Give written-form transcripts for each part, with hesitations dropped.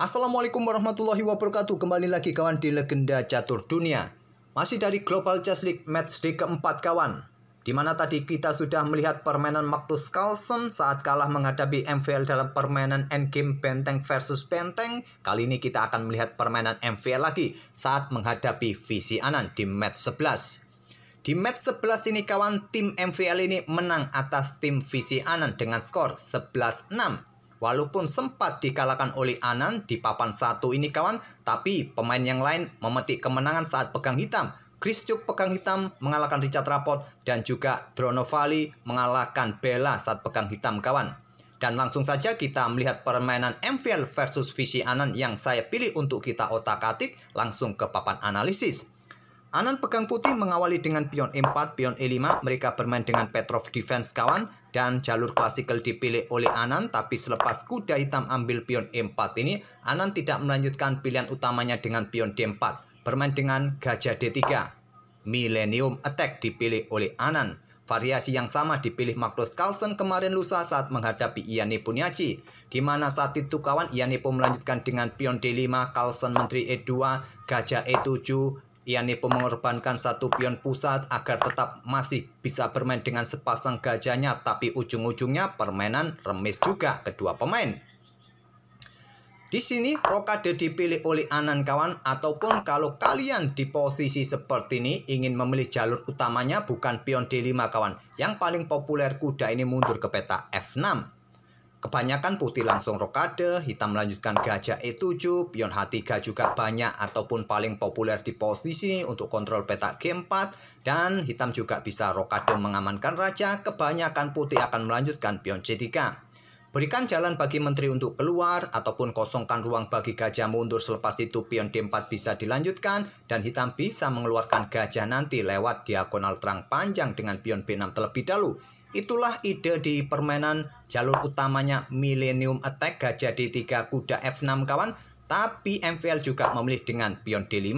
Assalamualaikum warahmatullahi wabarakatuh. Kembali lagi kawan di Legenda Catur Dunia. Masih dari Global Chess League matchday keempat kawan. Dimana tadi kita sudah melihat permainan Magnus Carlsen saat kalah menghadapi MVL dalam permainan endgame benteng versus benteng. Kali ini kita akan melihat permainan MVL lagi saat menghadapi VC Anand di match 11. Di match 11 ini kawan, tim MVL ini menang atas tim VC Anand dengan skor 11-6. Walaupun sempat dikalahkan oleh Anand di papan 1 ini kawan, tapi pemain yang lain memetik kemenangan saat pegang hitam. Kristyuk pegang hitam mengalahkan Richard Rapport dan juga Dronovali mengalahkan Bela saat pegang hitam kawan. Dan langsung saja kita melihat permainan MVL versus VC Anand yang saya pilih untuk kita otak-atik langsung ke papan analisis. Anand pegang putih mengawali dengan pion E4, pion E5. Mereka bermain dengan Petrov defense kawan. Dan jalur klasikal dipilih oleh Anand. Tapi selepas kuda hitam ambil pion E4 ini, Anand tidak melanjutkan pilihan utamanya dengan pion D4. Bermain dengan gajah D3. Millennium Attack dipilih oleh Anand. Variasi yang sama dipilih Magnus Carlsen kemarin lusa saat menghadapi Ian Nepomniachtchi. Di mana saat itu kawan, Ian Nepo melanjutkan dengan pion D5, Carlsen menteri E2, gajah E7, Ian Nepo mengorbankan satu pion pusat agar tetap masih bisa bermain dengan sepasang gajahnya, tapi ujung-ujungnya permainan remis juga kedua pemain. Di sini rokade dipilih oleh Anand kawan, ataupun kalau kalian di posisi seperti ini ingin memilih jalur utamanya bukan pion D5 kawan. Yang paling populer kuda ini mundur ke peta F6. Kebanyakan putih langsung rokade, hitam melanjutkan gajah E7, pion H3 juga banyak ataupun paling populer di posisi untuk kontrol peta G4, dan hitam juga bisa rokade mengamankan raja. Kebanyakan putih akan melanjutkan pion C3. Berikan jalan bagi menteri untuk keluar ataupun kosongkan ruang bagi gajah mundur, selepas itu pion D4 bisa dilanjutkan dan hitam bisa mengeluarkan gajah nanti lewat diagonal terang panjang dengan pion B6 terlebih dahulu. Itulah ide di permainan jalur utamanya Millennium Attack, gajah D3, kuda F6 kawan. Tapi MVL juga memilih dengan pion D5.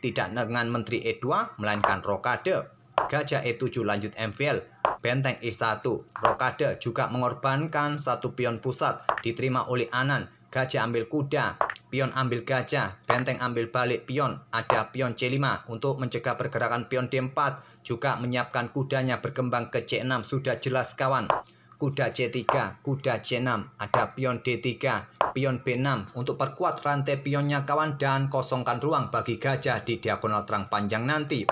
Tidak dengan menteri E2, melainkan rokade. Gajah E7 lanjut MVL. Benteng E1, rokade juga mengorbankan satu pion pusat. Diterima oleh Anand. Gajah ambil kuda, pion ambil gajah, benteng ambil balik pion, ada pion C5 untuk mencegah pergerakan pion D4, juga menyiapkan kudanya berkembang ke C6, sudah jelas kawan. Kuda C3, kuda C6, ada pion D3, pion B6 untuk perkuat rantai pionnya kawan dan kosongkan ruang bagi gajah di diagonal terang panjang nanti.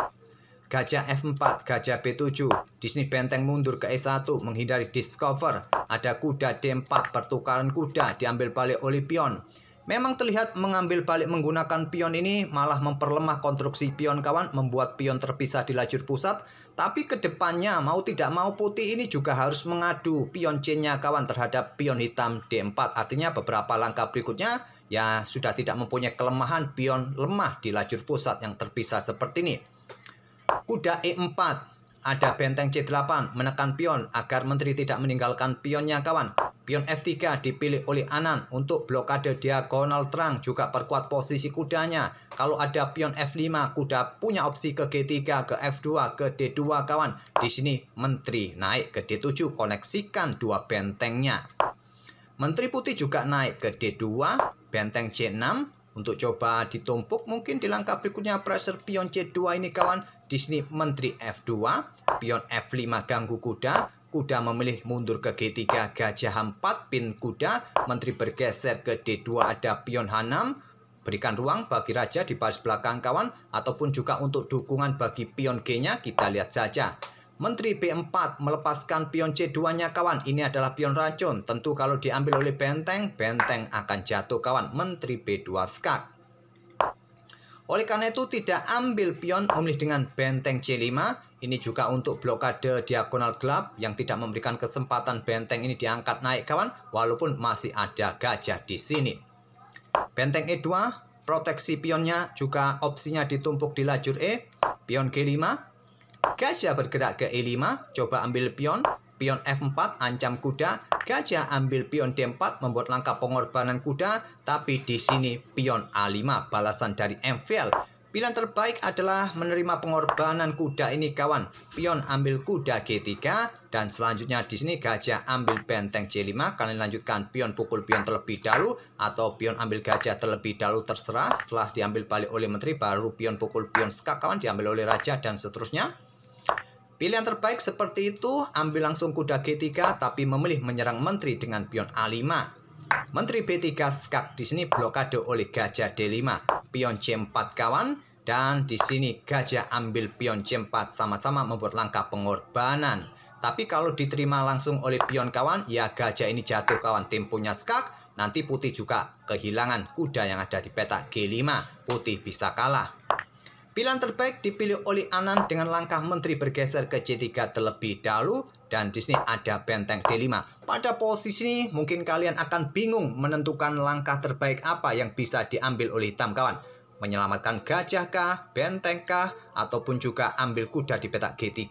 Gajah F4, gajah B7. Di sini benteng mundur ke E1 menghindari discover. Ada kuda D4, pertukaran kuda diambil balik oleh pion. Memang terlihat mengambil balik menggunakan pion ini malah memperlemah konstruksi pion kawan, membuat pion terpisah di lajur pusat. Tapi kedepannya mau tidak mau putih ini juga harus mengadu pion C-nya kawan terhadap pion hitam D4. Artinya beberapa langkah berikutnya ya sudah tidak mempunyai kelemahan pion lemah di lajur pusat yang terpisah seperti ini. Kuda E4, ada benteng C8, menekan pion agar menteri tidak meninggalkan pionnya kawan. Pion F3 dipilih oleh Anand untuk blokade diagonal terang, juga perkuat posisi kudanya. Kalau ada pion F5, kuda punya opsi ke G3, ke F2, ke D2 kawan. Di sini menteri naik ke D7, koneksikan dua bentengnya. Menteri putih juga naik ke D2, benteng C6 untuk coba ditumpuk. Mungkin di langkah berikutnya pressure pion C2 ini kawan. Di sini menteri F2, pion F5 ganggu kuda. Kuda memilih mundur ke G3, gajah H4, pin kuda. Menteri bergeser ke D2, ada pion H6. Berikan ruang bagi raja di baris belakang kawan. Ataupun juga untuk dukungan bagi pion G-nya, kita lihat saja. Menteri B4 melepaskan pion C2-nya kawan. Ini adalah pion racun. Tentu kalau diambil oleh benteng, benteng akan jatuh kawan. Menteri B2 skak. Oleh karena itu tidak ambil pion, memilih dengan benteng C5. Ini juga untuk blokade diagonal gelap yang tidak memberikan kesempatan benteng ini diangkat naik kawan, walaupun masih ada gajah di sini. Benteng E2, proteksi pionnya juga opsinya ditumpuk di lajur E. Pion G5, gajah bergerak ke E5, coba ambil pion. Pion F4 ancam kuda, gajah ambil pion D4 membuat langkah pengorbanan kuda, tapi di sini pion A5 balasan dari MVL. Pilihan terbaik adalah menerima pengorbanan kuda ini kawan. Pion ambil kuda G3 dan selanjutnya di sini gajah ambil benteng C5. Kalian lanjutkan pion pukul pion terlebih dahulu atau pion ambil gajah terlebih dahulu, terserah. Setelah diambil balik oleh menteri baru pion pukul pion skak kawan diambil oleh raja dan seterusnya. Pilihan terbaik seperti itu, ambil langsung kuda G3 tapi memilih menyerang menteri dengan pion A5. Menteri B3 skak di sini blokade oleh gajah D5, pion C4 kawan, dan di sini gajah ambil pion C4 sama-sama membuat langkah pengorbanan. Tapi kalau diterima langsung oleh pion kawan, ya gajah ini jatuh kawan, temponya skak, nanti putih juga kehilangan kuda yang ada di peta G5, putih bisa kalah. Pilihan terbaik dipilih oleh Anan dengan langkah menteri bergeser ke C3 terlebih dahulu. Dan di sini ada benteng D5. Pada posisi ini mungkin kalian akan bingung menentukan langkah terbaik apa yang bisa diambil oleh hitam kawan. Menyelamatkan gajah kah, benteng kah, ataupun juga ambil kuda di peta G3.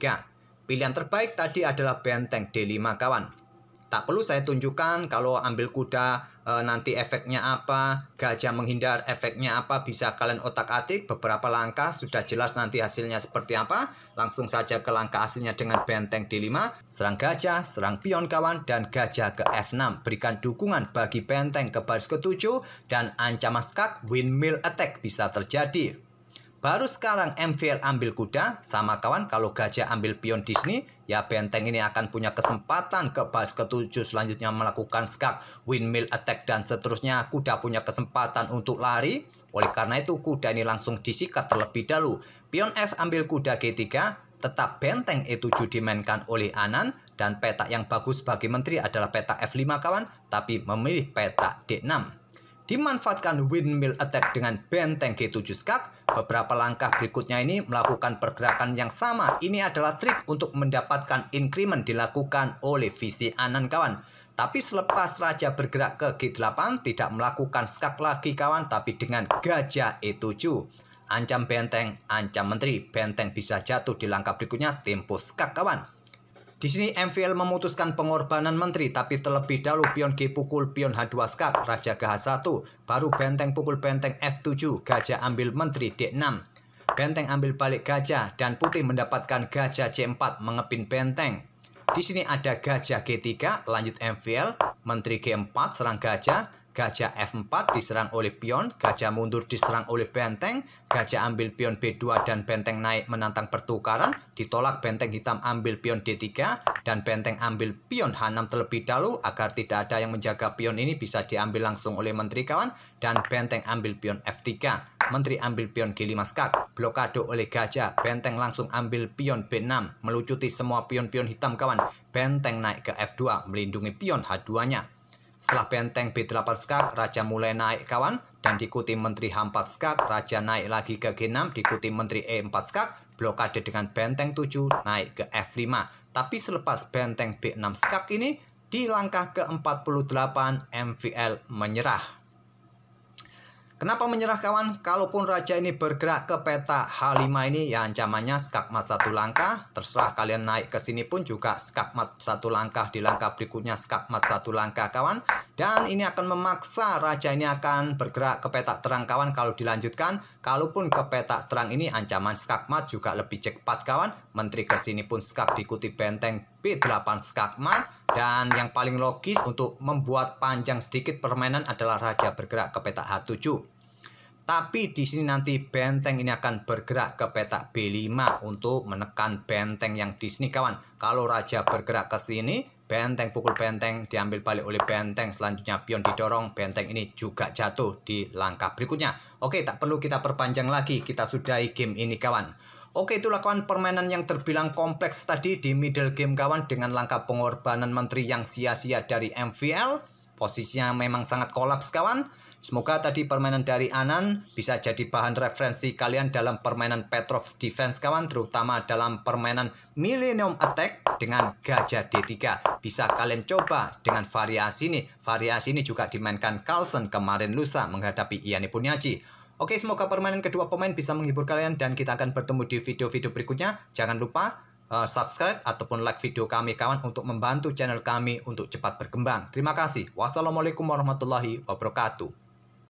Pilihan terbaik tadi adalah benteng D5 kawan. Tak perlu saya tunjukkan kalau ambil kuda nanti efeknya apa, gajah menghindar efeknya apa, bisa kalian otak-atik beberapa langkah sudah jelas nanti hasilnya seperti apa. Langsung saja ke langkah hasilnya dengan benteng D5, serang gajah, serang pion kawan, dan gajah ke F6. Berikan dukungan bagi benteng ke baris ke-7 dan ancaman skak windmill attack bisa terjadi. Baru sekarang MVL ambil kuda, sama kawan kalau gajah ambil pion di sini, ya benteng ini akan punya kesempatan ke baris ke-7 selanjutnya melakukan skak, windmill attack dan seterusnya. Kuda punya kesempatan untuk lari, oleh karena itu kuda ini langsung disikat terlebih dahulu. Pion F ambil kuda G3, tetap benteng E7 dimainkan oleh Anan, dan peta yang bagus bagi menteri adalah peta F5 kawan, tapi memilih peta D6. Dimanfaatkan windmill attack dengan benteng G7 skak. Beberapa langkah berikutnya ini melakukan pergerakan yang sama. Ini adalah trik untuk mendapatkan increment dilakukan oleh visi Anan kawan. Tapi selepas raja bergerak ke G8 tidak melakukan skak lagi kawan, tapi dengan gajah E7. Ancam benteng, ancam menteri. Benteng bisa jatuh di langkah berikutnya, tempo skak kawan. Di sini MVL memutuskan pengorbanan menteri, tapi terlebih dahulu pion G pukul pion H2 skak, raja ke H1, baru benteng pukul benteng F7, gajah ambil menteri D6. Benteng ambil balik gajah, dan putih mendapatkan gajah C4 mengepin benteng. Di sini ada gajah G3, lanjut MVL, menteri G4 serang gajah, gajah F4 diserang oleh pion, gajah mundur diserang oleh benteng, gajah ambil pion B2 dan benteng naik menantang pertukaran, ditolak benteng hitam ambil pion D3 dan benteng ambil pion H6 terlebih dahulu agar tidak ada yang menjaga pion ini bisa diambil langsung oleh menteri kawan, dan benteng ambil pion F3, menteri ambil pion G5 skak, blokade oleh gajah, benteng langsung ambil pion B6, melucuti semua pion-pion hitam kawan, benteng naik ke F2 melindungi pion H2-nya. Setelah benteng B8 skak, raja mulai naik kawan, dan diikuti menteri H4 skak, raja naik lagi ke G6, diikuti menteri E4 skak, blokade dengan benteng 7 naik ke F5. Tapi selepas benteng B6 skak ini, di langkah ke-48 MVL menyerah. Kenapa menyerah kawan? Kalaupun raja ini bergerak ke peta H5 ini, ya ancamannya skakmat satu langkah. Terserah kalian naik ke sini pun juga skakmat satu langkah, di langkah berikutnya skakmat satu langkah kawan. Dan ini akan memaksa raja ini akan bergerak ke peta terang kawan kalau dilanjutkan. Kalaupun ke peta terang ini ancaman skakmat juga lebih cepat kawan. Menteri ke sini pun skak diikuti benteng B8 skakmat. Dan yang paling logis untuk membuat panjang sedikit permainan adalah raja bergerak ke peta H7. Tapi di sini nanti benteng ini akan bergerak ke peta B5 untuk menekan benteng yang di sini kawan. Kalau raja bergerak ke sini, benteng pukul benteng diambil balik oleh benteng. Selanjutnya pion didorong, benteng ini juga jatuh di langkah berikutnya. Oke, tak perlu kita perpanjang lagi, kita sudahi game ini kawan. Oke, itulah kawan permainan yang terbilang kompleks tadi di middle game kawan, dengan langkah pengorbanan menteri yang sia-sia dari MVL. Posisinya memang sangat kolaps kawan. Semoga tadi permainan dari Anan bisa jadi bahan referensi kalian dalam permainan Petrov Defense kawan, terutama dalam permainan Millennium Attack dengan gajah D3. Bisa kalian coba dengan variasi ini. Variasi ini juga dimainkan Carlsen kemarin lusa menghadapi Iani Punyaji. Oke, semoga permainan kedua pemain bisa menghibur kalian dan kita akan bertemu di video-video berikutnya. Jangan lupa subscribe ataupun like video kami kawan untuk membantu channel kami untuk cepat berkembang. Terima kasih. Wassalamualaikum warahmatullahi wabarakatuh.